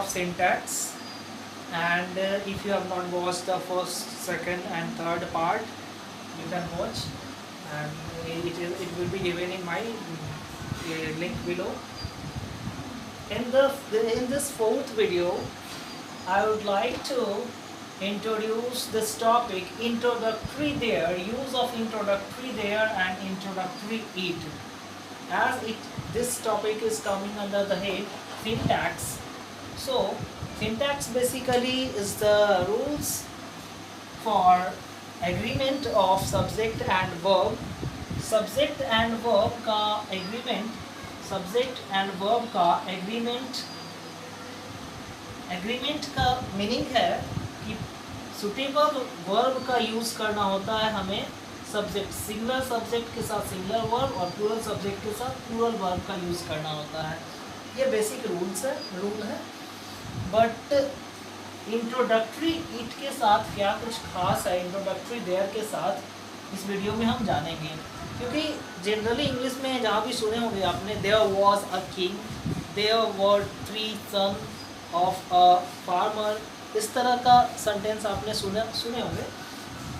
of syntax, and if you have not watched the first, second and third part, you can watch, and it will be given in my link below. In this fourth video, I would like to introduce this topic, introductory there, use of introductory there and introductory it. As this topic is coming under the head syntax. So syntax basically is the rules for agreement of subject and verb. Subject and verb का agreement, subject and verb का agreement का meaning है कि suitable verb का use करना होता है हमें सब्जेक्ट, सिंगुलर सब्जेक्ट के साथ सिंगुलर वर्ब और प्लूरल सब्जेक्ट के साथ प्लूरल वर्ब का यूज करना होता है। ये बेसिक रूल है। बट इंट्रोडक्टरी इट के साथ क्या कुछ खास है, इंट्रोडक्टरी देयर के साथ इस वीडियो में हम जानेंगे। क्योंकि जनरली इंग्लिश में जहाँ भी सुने होंगे आपने, there was a king, there were 3 son of a farmer, इस तरह का सेंटेंस आपने सुने होंगे।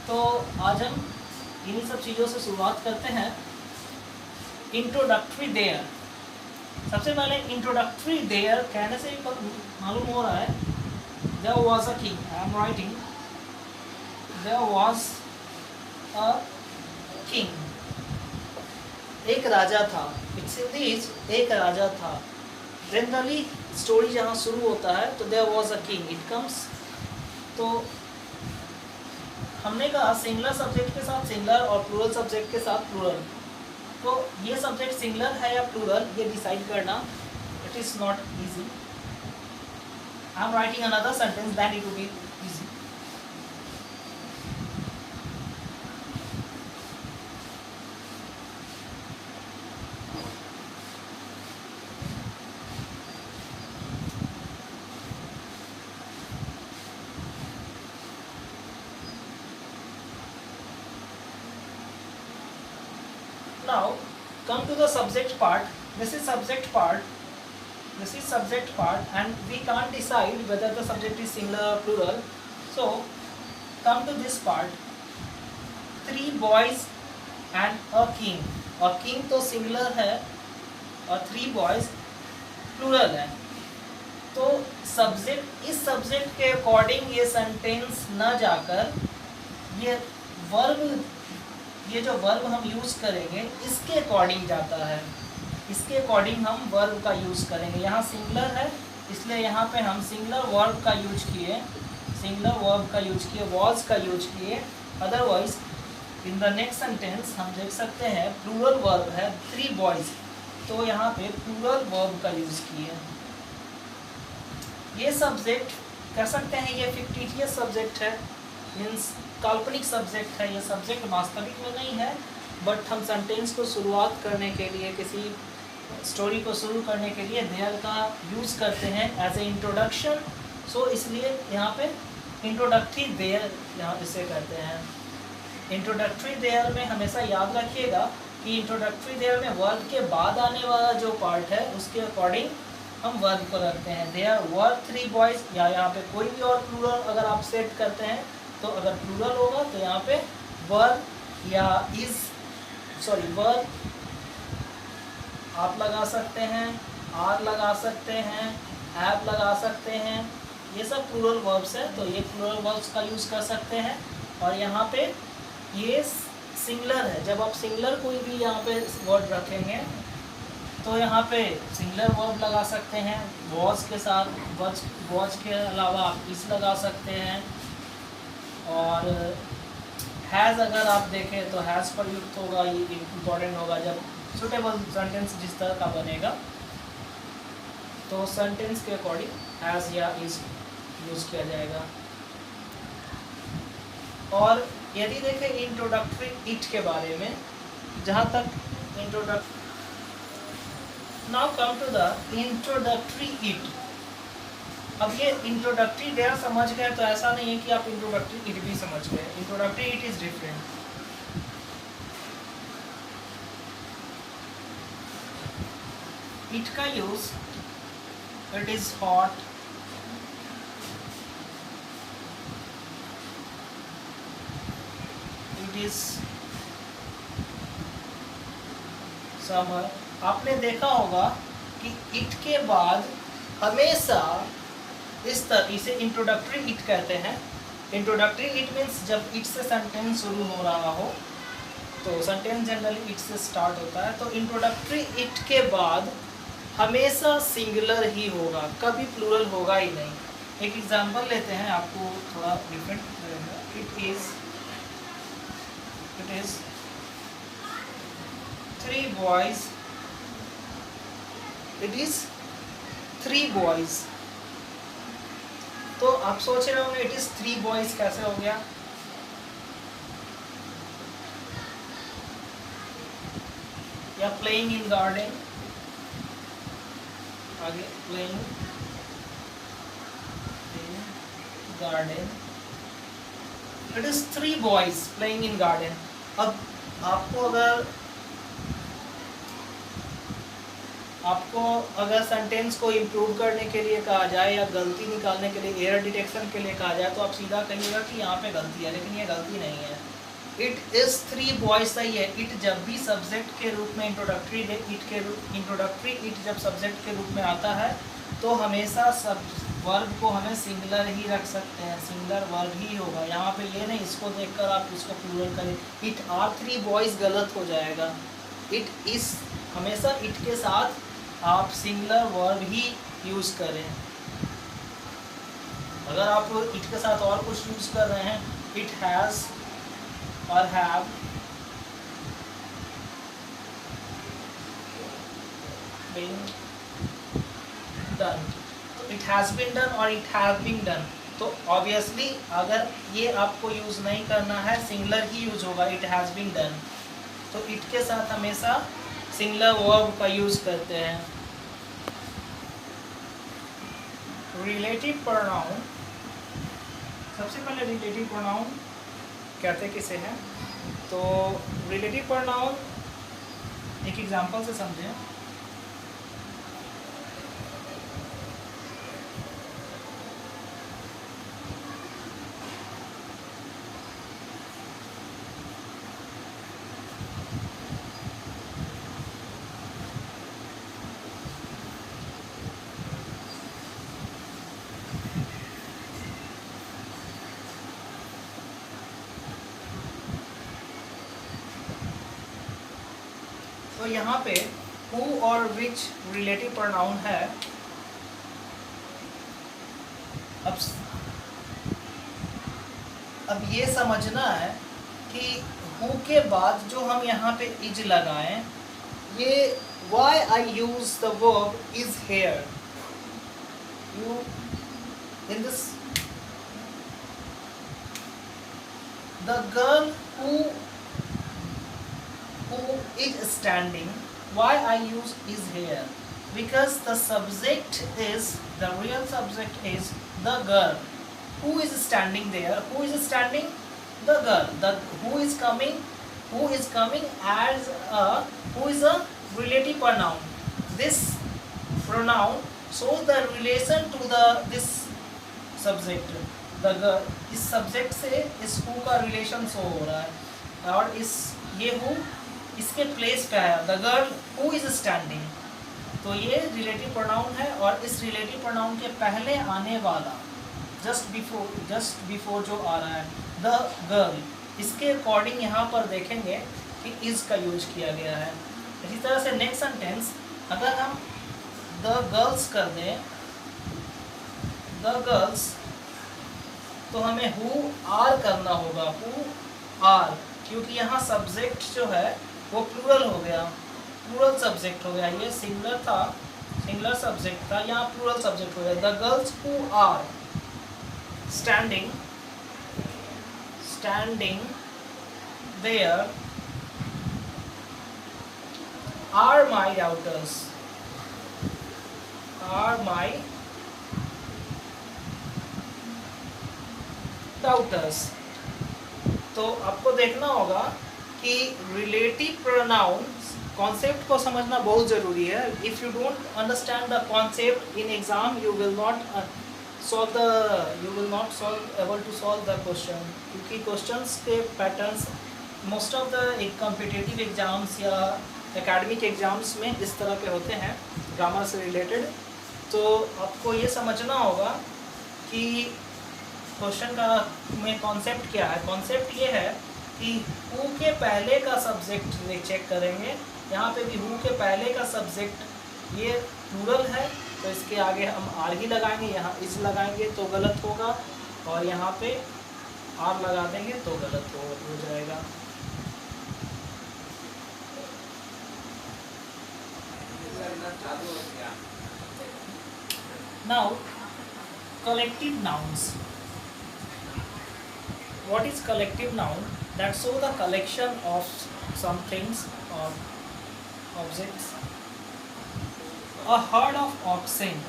तो आज हम इन्हीं सब चीज़ों से शुरुआत करते हैं। इंट्रोडक्टरी देयर, सबसे पहले इंट्रोडक्टरी देयर कहने से ही मालूम हो रहा है, there was a king, I am writing there was a king, एक राजा था। इट्स एक राजा था। जनरली स्टोरी जहाँ शुरू होता है तो there was a king, it comes, तो हमने कहा सिंगुलर सब्जेक्ट के साथ सिंगुलर और प्लूरल सब्जेक्ट के साथ प्लूरल। तो ये सब्जेक्ट सिंगुलर है या प्लूरल, ये डिसाइड करना it is not easy. I am writing another sentence that it will be easy. Now come to the subject part. This is subject part, and we can't decide whether the subject is singular or plural. So come to this part, 3 boys and a king. और king तो singular है और 3 boys plural है। तो subject, इस subject के according ये sentence न जाकर ये जो वर्ब हम यूज़ करेंगे इसके अकॉर्डिंग जाता है, इसके अकॉर्डिंग हम वर्ब का यूज़ करेंगे। यहाँ सिंगुलर है इसलिए यहाँ पे हम सिंगुलर वर्ब का यूज किए, वॉज का यूज किए। Otherwise in the next sentence हम देख सकते हैं प्लूरल वर्ब है 3 बॉयज़, तो यहाँ पे प्लूरल वर्ब का यूज़ किए। ये सब्जेक्ट कह सकते हैं ये फिक्टिशियस सब्जेक्ट है, मीन्स काल्पनिक सब्जेक्ट है। ये सब्जेक्ट वास्तविक में नहीं है, बट हम सेंटेंस को शुरुआत करने के लिए, किसी स्टोरी को शुरू करने के लिए देयर का यूज़ करते हैं एज ए इंट्रोडक्शन। सो इसलिए यहाँ पे इंट्रोडक्टरी देयर यहाँ इसे कहते हैं। इंट्रोडक्टरी देयर में हमेशा याद रखिएगा कि इंट्रोडक्टरी देयर में वर्ब के बाद आने वाला जो पार्ट है उसके अकॉर्डिंग हम वर्ब को रखते हैं। देयर वर 3 बॉयज़, या यहाँ पे कोई भी और प्लूरल अगर आप सेट करते हैं, तो अगर प्लूरल होगा तो यहाँ पे वर्ब या वर्ब आप लगा सकते हैं, आर लगा सकते हैं, हैव लगा सकते हैं, ये सब प्लूरल वर्ब्स है, तो ये प्लूरल वर्ब्स का यूज़ कर सकते हैं। और यहाँ पे ये सिंगुलर है, जब आप सिंगुलर कोई भी यहाँ पे वर्ड रखेंगे तो यहाँ पे सिंगुलर वर्ब लगा सकते हैं वॉज के साथ, वॉज के अलावा आप इस लगा सकते हैं। और हैज़ अगर आप देखें तो हैज़ पर युक्त होगा, ये इम्पॉर्टेंट होगा। जब सुटेबल सेंटेंस जिस तरह का बनेगा तो सेंटेंस के अकॉर्डिंग हैज़ या इज यूज़ किया जाएगा। और यदि देखें इंट्रोडक्टरी इट के बारे में, जहाँ तक now come to the introductory it. अब ये इंट्रोडक्टरी देयर समझ गए तो ऐसा नहीं है कि आप इंट्रोडक्टरी इट भी समझ गए। Introductory it is different. It का use, it is hot, it is summer. आपने देखा होगा कि इट के बाद हमेशा इस तरह, इसे इंट्रोडक्टरी इट कहते हैं। इंट्रोडक्टरी इट मीन्स जब इट से सेंटेंस शुरू हो रहा हो, तो सेंटेंस जनरली इट से स्टार्ट होता है, तो इंट्रोडक्टरी इट के बाद हमेशा सिंगुलर ही होगा, कभी प्लूरल होगा ही नहीं। एक एग्जांपल लेते हैं, आपको थोड़ा डिफरेंट लगेगा। It is 3 boys, it is 3 boys। तो आप सोच रहे होंगे इट इज 3 boys कैसे हो गया? या प्लेइंग इन गार्डन, आगे playing in garden, it is 3 boys playing in garden. अब आपको अगर सेंटेंस को इम्प्रूव करने के लिए कहा जाए या गलती निकालने के लिए, एरर डिटेक्शन के लिए कहा जाए, तो आप सीधा कहिएगा कि यहाँ पे गलती है, लेकिन ये गलती नहीं है। इट इज़ 3 boys सही है। इट जब भी सब्जेक्ट के रूप में इंट्रोडक्टरी इट जब सब्जेक्ट के रूप में आता है, तो हमेशा सब वर्ब को हमें सिंगुलर ही रख सकते हैं, सिंगुलर वर्ब ही होगा। यहाँ पे ये नहीं इसको देखकर आप इसको प्लूरल करें, इट आर 3 boys गलत हो जाएगा। इट इस हमेशा इट के साथ आप सिंगुलर वर्ब ही यूज़ करें। अगर आप इट के साथ और कुछ यूज़ कर रहे हैं, इट हैज़ और have, been done, तो it has been done और it have been done, तो ऑब्वियसली अगर ये आपको यूज़ नहीं करना है, सिंगुलर ही यूज होगा, it has been done। तो it के साथ हमेशा सिंगुलर वर्ब का यूज़ करते हैं। रिलेटिव प्रोनाउन, सबसे पहले रिलेटिव प्रोनाउन कहते किसे हैं? तो रिलेटिव प्रोनाउन एक एग्जांपल से समझें। तो यहाँ पे who और which रिलेटिव प्रोनाउन है। अब ये समझना है कि who के बाद जो हम यहाँ पे is लगाएं, ये why I use the verb is here, you in this, the girl who is standing, why I use is here, because the subject is, the real subject is the girl who is standing there. Who is standing? The girl. The who is coming as a, who is a relative pronoun. This pronoun shows the relation to this subject, the girl। इस subject से इस who का relation show हो रहा है, और ये who इसके प्लेस पे आया, the girl who is standing. तो ये रिलेटिव प्रोनाउन है, और इस रिलेटिव प्रोनाउन के पहले आने वाला जस्ट बिफोर जो आ रहा है द गर्ल, इसके अकॉर्डिंग यहाँ पर देखेंगे कि इज का यूज किया गया है। इसी तरह से नेक्स्ट सेंटेंस अगर हम द गर्ल्स कर दें, द गर्ल्स, तो हमें हु आर करना होगा, हु आर, क्योंकि यहाँ सब्जेक्ट जो है वो प्लूरल हो गया, प्लूरल सब्जेक्ट हो गया। ये सिंगुलर था, सिंगुलर सब्जेक्ट था, यहाँ प्लूरल सब्जेक्ट हो गया। The girls who are standing there are my daughters, are my daughters. तो आपको देखना होगा कि रिलेटिव प्रोनाउंस कॉन्सेप्ट को समझना बहुत ज़रूरी है। If you don't understand the concept in exam, you will not able to solve the question, क्योंकि क्वेश्चंस के पैटर्न्स मोस्ट ऑफ द एक कॉम्पिटिटिव एग्ज़ाम्स या एकेडमिक एग्ज़ाम्स में इस तरह के होते हैं ग्रामर से रिलेटेड। तो आपको ये समझना होगा कि क्वेश्चन का में कॉन्सेप्ट क्या है। कॉन्सेप्ट ये है कि हु के पहले का सब्जेक्ट चेक करेंगे। यहाँ पे भी हु के पहले का सब्जेक्ट ये प्लूरल है, तो इसके आगे हम आर ही लगाएंगे, यहाँ इस लगाएंगे तो गलत होगा, और यहाँ पे आर लगा देंगे तो गलत हो जाएगा। Now, collective nouns. What is collective noun? That show the collection of some things or objects. A herd of oxen.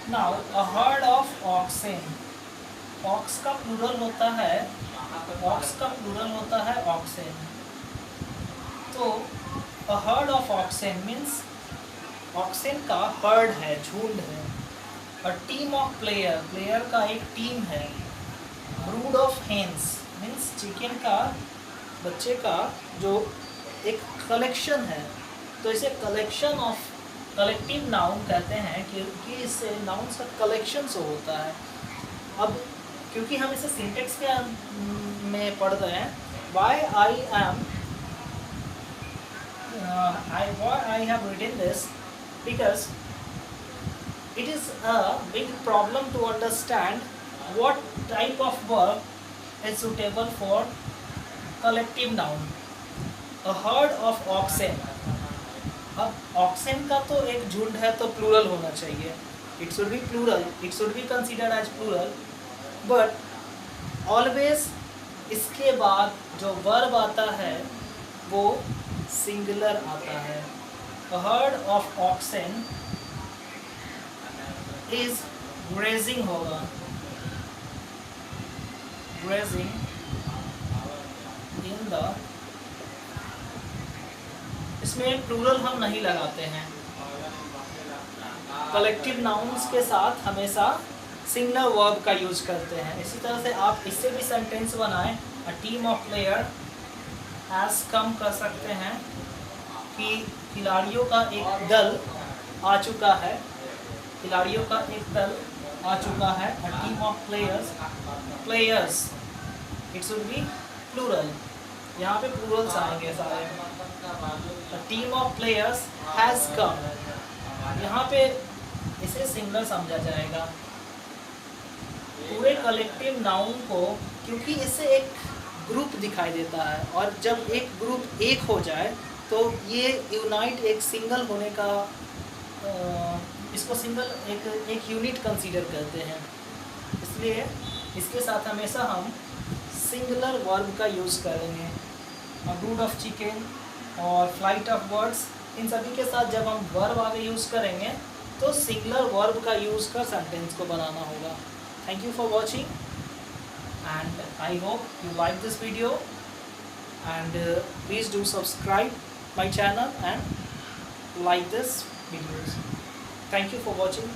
Now, a herd of oxen. Ox का plural होता है, ox का plural होता है oxen. तो a herd of oxen means ऑक्सेन का heard है, झुंड है। और टीम ऑफ प्लेयर, प्लेयर का एक टीम है। Brood of hens means chicken का बच्चे का जो एक कलेक्शन है, तो इसे कलेक्शन ऑफ कलेक्टिव नाउन कहते हैं क्योंकि इससे नाउन्स का कलेक्शन से होता है। अब क्योंकि हम इसे सिंटेक्स के में पढ़ रहे हैं, why I have written this because it is a big problem to understand what type of verb is suitable for collective noun. A herd of oxen. अब oxen का तो एक झुंड है तो plural होना चाहिए. It should be plural. It should be considered as plural. But always इसके बाद जो verb आता है वो singular आता है. A herd of oxen is grazing होगा, grazing in the, इसमें प्लूरल हम नहीं लगाते हैं। कलेक्टिव नाउन्स के साथ हमेशा सिंगुलर वर्ब का यूज करते हैं। इसी तरह से आप इससे भी सेंटेंस बनाएं, अ team of player has come कर सकते हैं कि खिलाड़ियों का एक दल आ चुका है, खिलाड़ियों का एक दल आ चुका है। A team of players it should be plural, यहाँ पे प्लूरल्स आएंगे सारे। A team of players has come, यहाँ पे इसे सिंगुलर समझा जाएगा। पूरे कलेक्टिव नाउन को, क्योंकि इससे एक ग्रुप दिखाई देता है, और जब एक ग्रुप एक हो जाए तो ये यूनाइट एक सिंगल होने का, इसको सिंगल एक यूनिट कंसीडर करते हैं। इसलिए इसके साथ हमेशा हम सिंगुलर वर्ब का यूज़ करेंगे। ब्रूड ऑफ चिकन और फ्लाइट ऑफ बर्ड्स, इन सभी के साथ जब हम वर्ब आगे यूज़ करेंगे तो सिंगुलर वर्ब का यूज़ कर सेंटेंस को बनाना होगा। Thank you for watching and I hope you like this video, and please do subscribe my channel and like this videos. Thank you for watching.